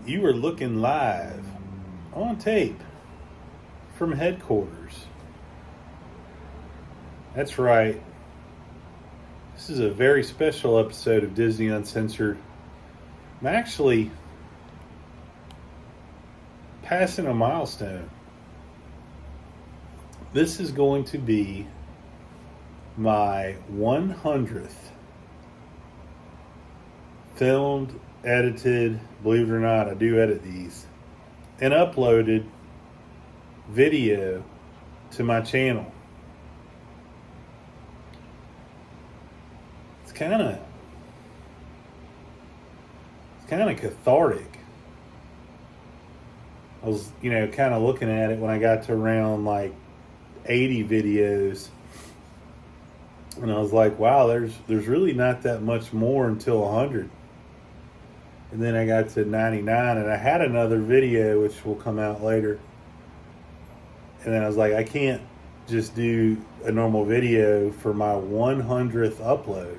You are looking live on tape from headquarters. That's right. This is a very special episode of Disney Uncensored. I'm actually passing a milestone. This is going to be my 100th filmed, edited, believe it or not, I do edit these, and uploaded video to my channel. It's kind of cathartic. I was, kind of looking at it when I got to around like 80 videos, and I was like, wow, there's really not that much more until 100. And then I got to 99, and I had another video which will come out later. And then I was like, I can't just do a normal video for my 100th upload.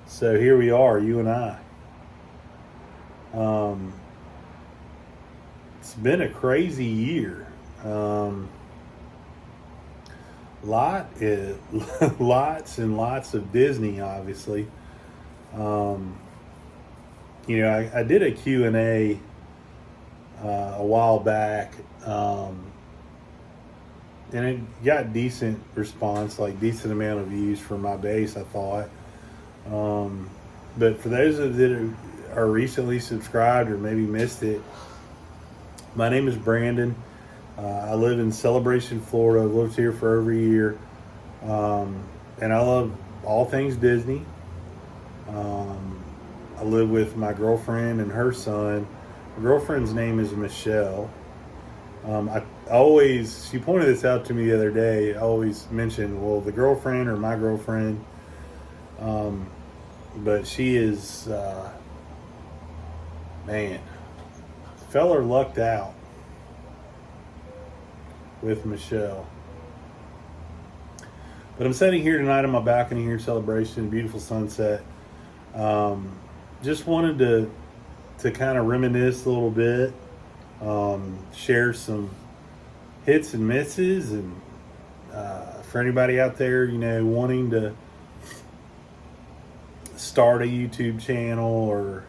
So here we are, you and I. It's been a crazy year. Lots and lots of Disney, obviously. I did a Q&A a while back, and it got decent response, like decent amount of views for my base, I thought. But for those of you that are recently subscribed or maybe missed it, my name is Brandon. I live in Celebration, Florida. I've lived here for over a year. And I love all things Disney. I live with my girlfriend and her son. My girlfriend's name is Michelle. She pointed this out to me the other day. I always mention, well, the girlfriend or my girlfriend. But she is, feller lucked out with Michelle. But I'm sitting here tonight on my balcony here in Celebration, beautiful sunset. Just wanted to kind of reminisce a little bit, share some hits and misses, and for anybody out there, wanting to start a YouTube channel or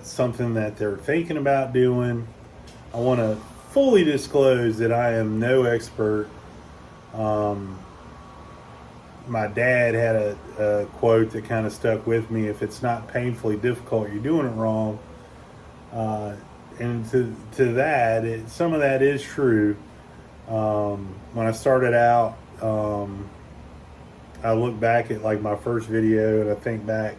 something that they're thinking about doing, I want to fully disclose that I am no expert. My dad had a quote that kind of stuck with me: if it's not painfully difficult, you're doing it wrong. And to that, some of that is true. When I started out, I look back at like my first video and I think back,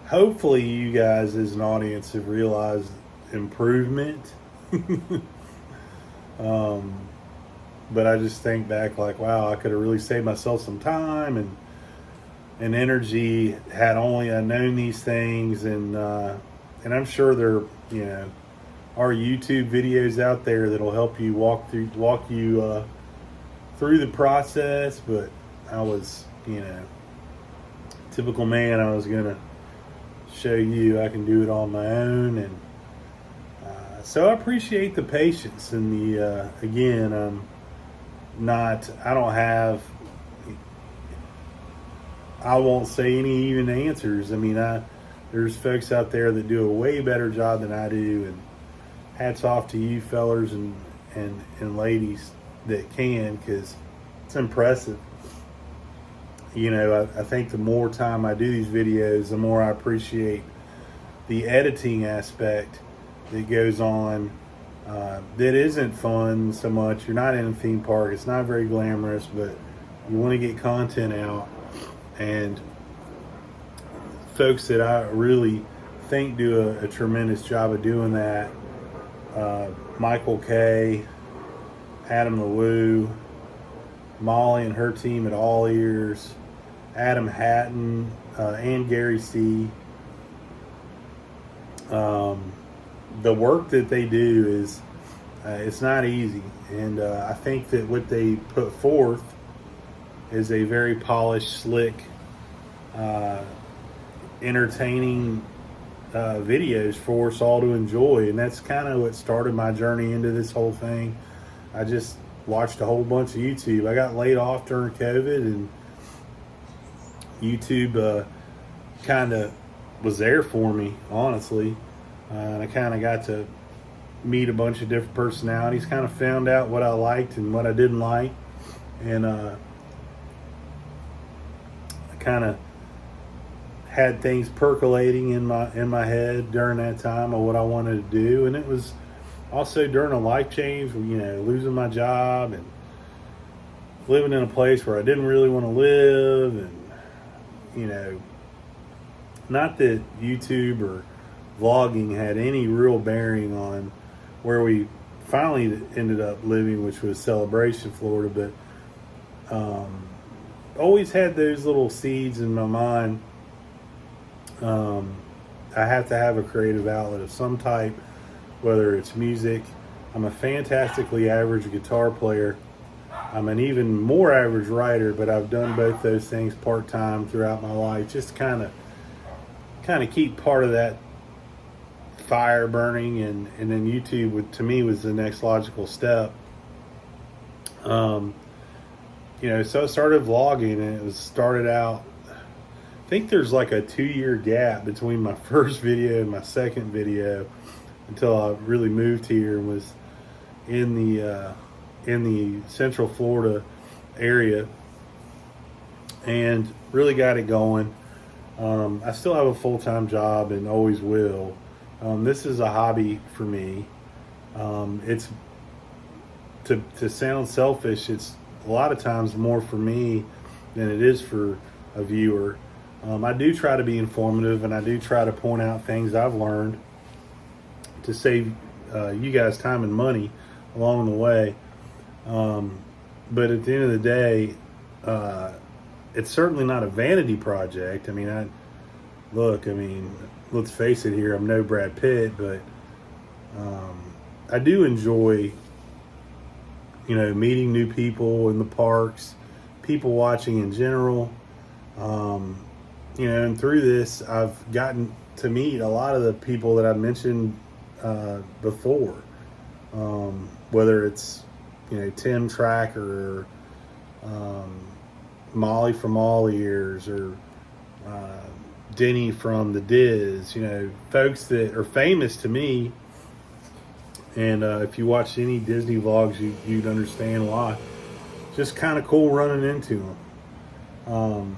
hopefully you guys as an audience have realized improvement. But I just think back like, wow, I could have really saved myself some time and energy had only I known these things. And I'm sure there, are YouTube videos out there that'll help you walk you through the process. But I was, typical man. I was gonna show you I can do it on my own, and so I appreciate the patience and the again. I won't say any even answers. I mean, there's folks out there that do a way better job than I do, and hats off to you fellers and ladies that can, because it's impressive. I think the more time I do these videos, the more I appreciate the editing aspect that goes on. That isn't fun so much. You're not in a theme park. It's not very glamorous, but you want to get content out. And folks that I really think do a tremendous job of doing that: Michael K., Adam LeWoo, Molly and her team at All Ears, Adam Hatton, and Gary C. The work that they do is it's not easy, and I think that what they put forth is a very polished, slick entertaining videos for us all to enjoy. And that's kind of what started my journey into this whole thing. I just watched a whole bunch of YouTube. I got laid off during COVID, and YouTube kind of was there for me, honestly. And I kind of got to meet a bunch of different personalities, kind of found out what I liked and what I didn't like. And I kind of had things percolating in my head during that time of what I wanted to do. And it was also during a life change, losing my job and living in a place where I didn't really want to live. And, not that YouTube or vlogging had any real bearing on where we finally ended up living, which was Celebration, Florida. But always had those little seeds in my mind. I have to have a creative outlet of some type, whether it's music. I'm a fantastically average guitar player. I'm an even more average writer, but I've done both those things part-time throughout my life, just kind of keep part of that fire burning. And then YouTube to me was the next logical step. So I started vlogging, and it started out, I think there's like a 2-year gap between my first video and my second video until I really moved here and was in the Central Florida area and really got it going. I still have a full-time job and always will. This is a hobby for me. It's to sound selfish, it's a lot of times more for me than it is for a viewer. I do try to be informative, and I do try to point out things I've learned to save you guys time and money along the way. But at the end of the day, it's certainly not a vanity project. Let's face it here, I'm no Brad Pitt, but I do enjoy, meeting new people in the parks, people watching in general. And through this, I've gotten to meet a lot of the people that I mentioned before, whether it's, Tim Tracker or Molly from All Ears or Denny from The Diz, folks that are famous to me. And if you watch any Disney vlogs, you'd understand why. Just kind of cool running into them.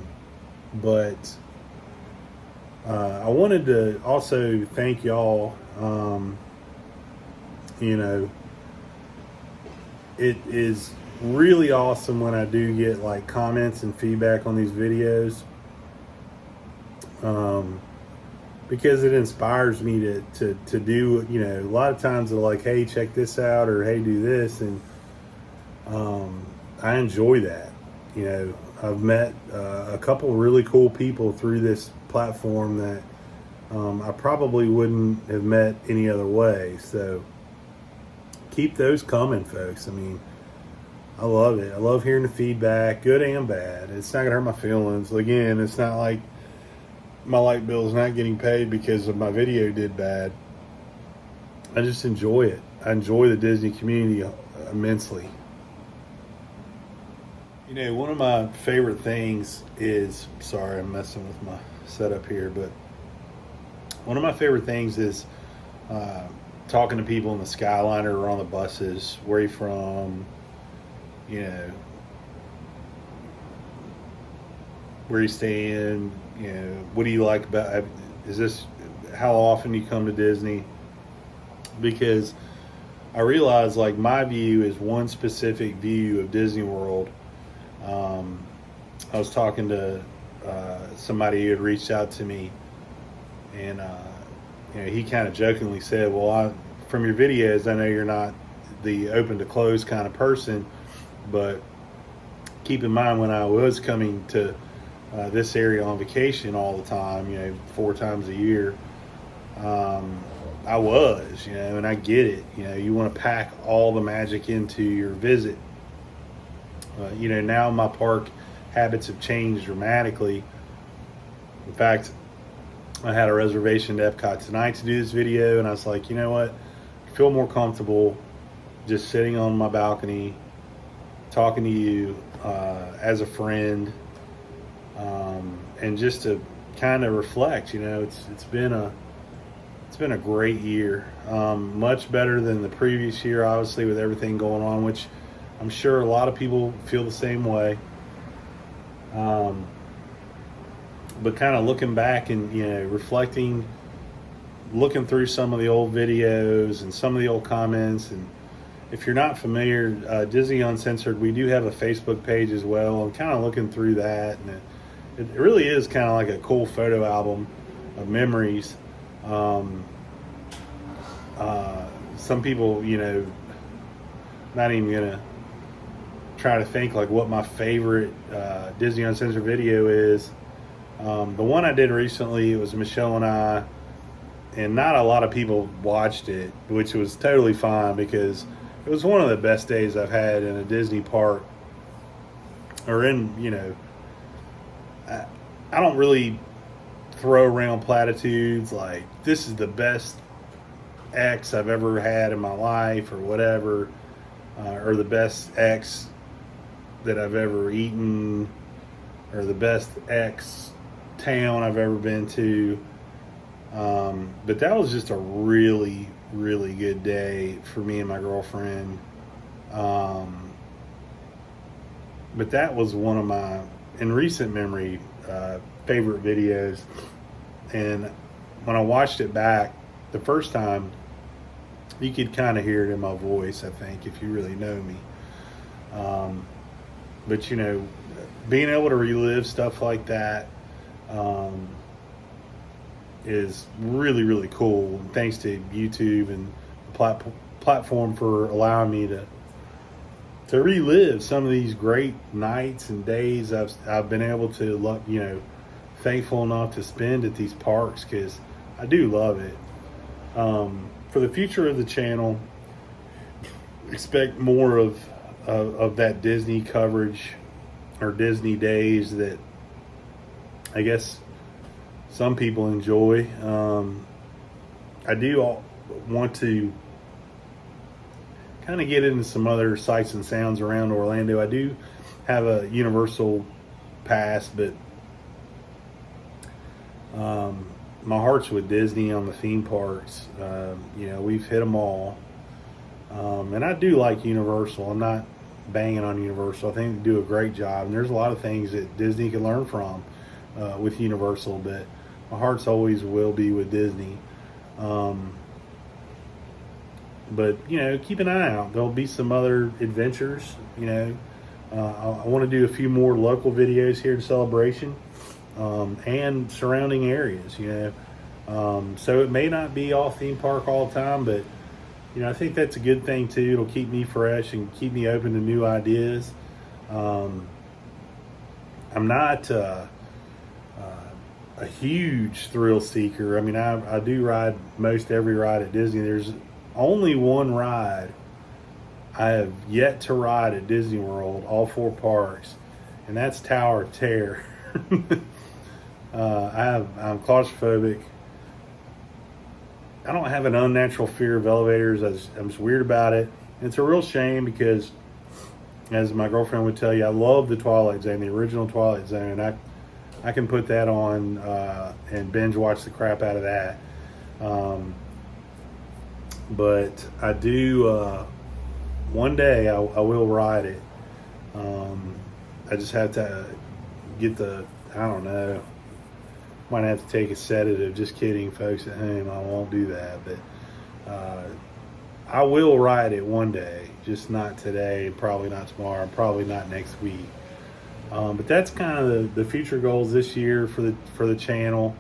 But I wanted to also thank y'all. It is really awesome when I do get like comments and feedback on these videos, because it inspires me to do, a lot of times they're like, hey, check this out, or hey, do this. And I enjoy that. I've met a couple really cool people through this platform that I probably wouldn't have met any other way. So keep those coming, folks. I love it. I love hearing the feedback, good and bad. It's not gonna hurt my feelings. Again, it's not like my light bill is not getting paid because of my video did bad. I just enjoy it. I enjoy the Disney community immensely. One of my favorite things is, sorry, I'm messing with my setup here, but one of my favorite things is talking to people in the Skyliner or on the buses. Where are you from? Where you staying? What do you like about? How often you come to Disney? Because I realize, like, my view is one specific view of Disney World. I was talking to somebody who had reached out to me, and he kind of jokingly said, well, from your videos, I know you're not the open to close kind of person, but keep in mind, when I was coming to this area on vacation all the time, 4 times a year, I was, and I get it. You want to pack all the magic into your visit. Now my park habits have changed dramatically. In fact, I had a reservation at Epcot tonight to do this video, and I was like, you know what? I feel more comfortable just sitting on my balcony, talking to you as a friend, and just to kind of reflect. You know, it's been a great year, much better than the previous year, obviously, with everything going on, which I'm sure a lot of people feel the same way. But kind of looking back and, you know, reflecting, looking through some of the old videos and some of the old comments. And if you're not familiar, Disney Uncensored, we do have a Facebook page as well. I'm kind of looking through that, and it really is kind of like a cool photo album of memories. Some people, you know, not even gonna try to think like what my favorite Disney Uncensored video is. The one I did recently, it was Michelle and I, and not a lot of people watched it, which was totally fine because it was one of the best days I've had in a Disney park, or in, you know, I don't really throw around platitudes like this is the best X I've ever had in my life or whatever, or the best X that I've ever eaten, or the best X town I've ever been to. But that was just a really, really good day for me and my girlfriend. But that was one of my, in recent memory, favorite videos. And when I watched it back the first time, you could kind of hear it in my voice, I think, if you really know me. But, you know, being able to relive stuff like that is really, really cool. And thanks to YouTube and the platform for allowing me to relive some of these great nights and days I've been able to, you know, thankful enough to spend at these parks, because I do love it. For the future of the channel, expect more of that Disney coverage, or Disney days that I guess some people enjoy. I do want to kind of get into some other sights and sounds around Orlando. I do have a Universal pass, but my heart's with Disney on the theme parks. You know, we've hit them all. And I do like Universal. I'm not banging on Universal. I think they do a great job. And there's a lot of things that Disney can learn from with Universal. But my heart's always will be with Disney. But, you know, keep an eye out. There'll be some other adventures, you know. I want to do a few more local videos here in Celebration. And surrounding areas, you know. So it may not be all theme park all the time, but, you know, I think that's a good thing too. It'll keep me fresh and keep me open to new ideas. I'm not a huge thrill seeker. I mean, I do ride most every ride at Disney. There's only one ride I have yet to ride at Disney World, all 4 parks, and that's Tower of Terror. I'm claustrophobic. I don't have an unnatural fear of elevators. I'm just weird about it. And it's a real shame because, as my girlfriend would tell you, I love the Twilight Zone, the original Twilight Zone. I can put that on and binge watch the crap out of that. But I do, one day I will ride it. I just have to get I don't know, might have to take a sedative. Just kidding, folks at home. I won't do that. But I will ride it one day. Just not today, probably not tomorrow, probably not next week. But that's kind of the future goals this year for the channel.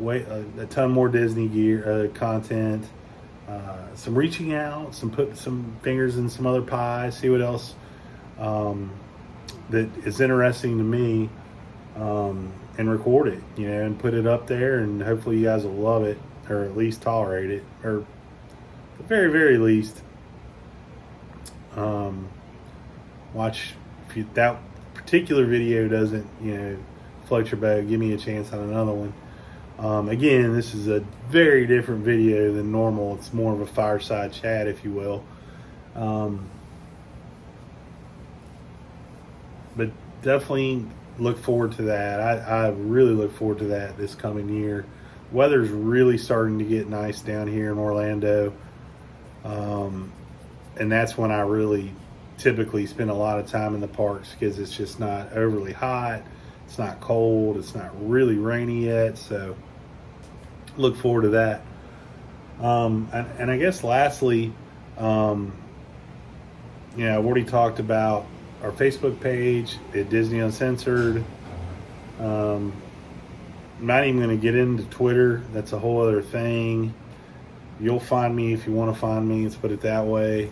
A ton more Disney gear content. Some reaching out, put some fingers in some other pies, see what else that is interesting to me, and record it, you know, and put it up there, and hopefully you guys will love it, or at least tolerate it, or at the very, very least, watch. If that particular video doesn't, you know, float your boat, give me a chance on another one. Again, this is a very different video than normal. It's more of a fireside chat, if you will. But definitely look forward to that. I really look forward to that this coming year. Weather's really starting to get nice down here in Orlando. And that's when I really typically spend a lot of time in the parks, because it's just not overly hot. It's not cold. It's not really rainy yet. So look forward to that. And I guess lastly, I've already talked about our Facebook page at Disney Uncensored. I'm not even going to get into Twitter. That's a whole other thing. You'll find me if you want to find me. Let's put it that way.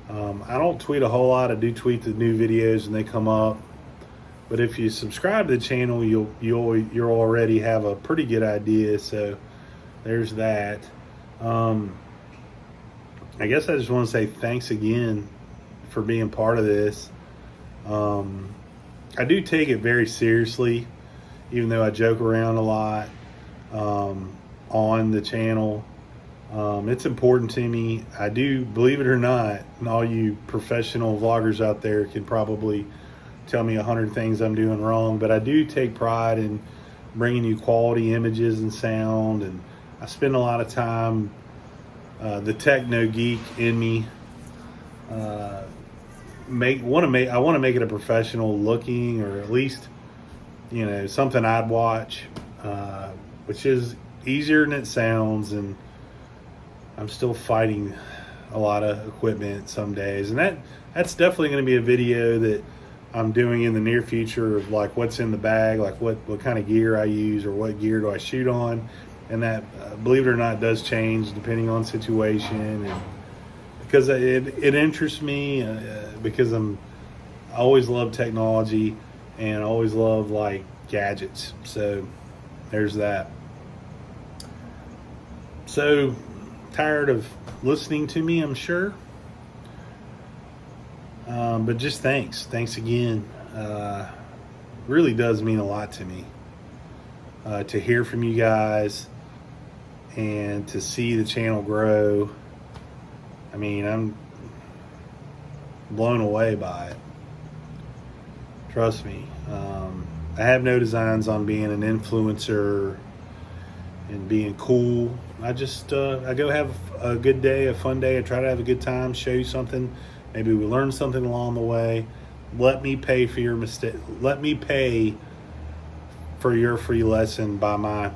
I don't tweet a whole lot. I do tweet the new videos when they come up. But if you subscribe to the channel, you'll already have a pretty good idea. So there's that. I guess I just want to say thanks again for being part of this. I do take it very seriously, even though I joke around a lot on the channel. It's important to me. I do, believe it or not, and all you professional vloggers out there can probably tell me 100 things I'm doing wrong, but I do take pride in bringing you quality images and sound, and I spend a lot of time, the techno geek in me, I want to make it a professional looking, or at least, something I'd watch, which is easier than it sounds. And I'm still fighting a lot of equipment some days, and that's definitely going to be a video that I'm doing in the near future, of like what's in the bag, like what kind of gear I use, or what gear do I shoot on. And that, believe it or not, does change depending on situation, and because it interests me, because I always love technology and I always love like gadgets. So there's that. So tired of listening to me, I'm sure. But just thanks again. Really does mean a lot to me to hear from you guys and to see the channel grow. I mean, I'm blown away by it. Trust me. I have no designs on being an influencer and being cool. I just I go have a good day, a fun day. I try to have a good time, show you something. Maybe we learn something along the way. Let me pay for your mistake. Let me pay for your free lesson by my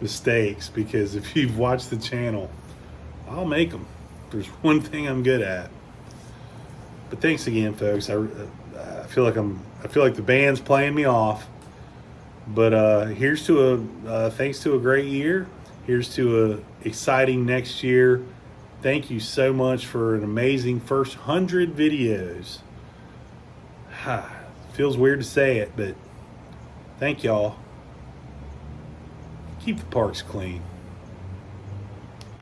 mistakes, because if you've watched the channel, I'll make them. There's one thing I'm good at. But thanks again, folks. I feel like the band's playing me off. But here's to thanks to a great year. Here's to a exciting next year. Thank you so much for an amazing first 100 videos. Feels weird to say it, but thank y'all. Keep the parks clean.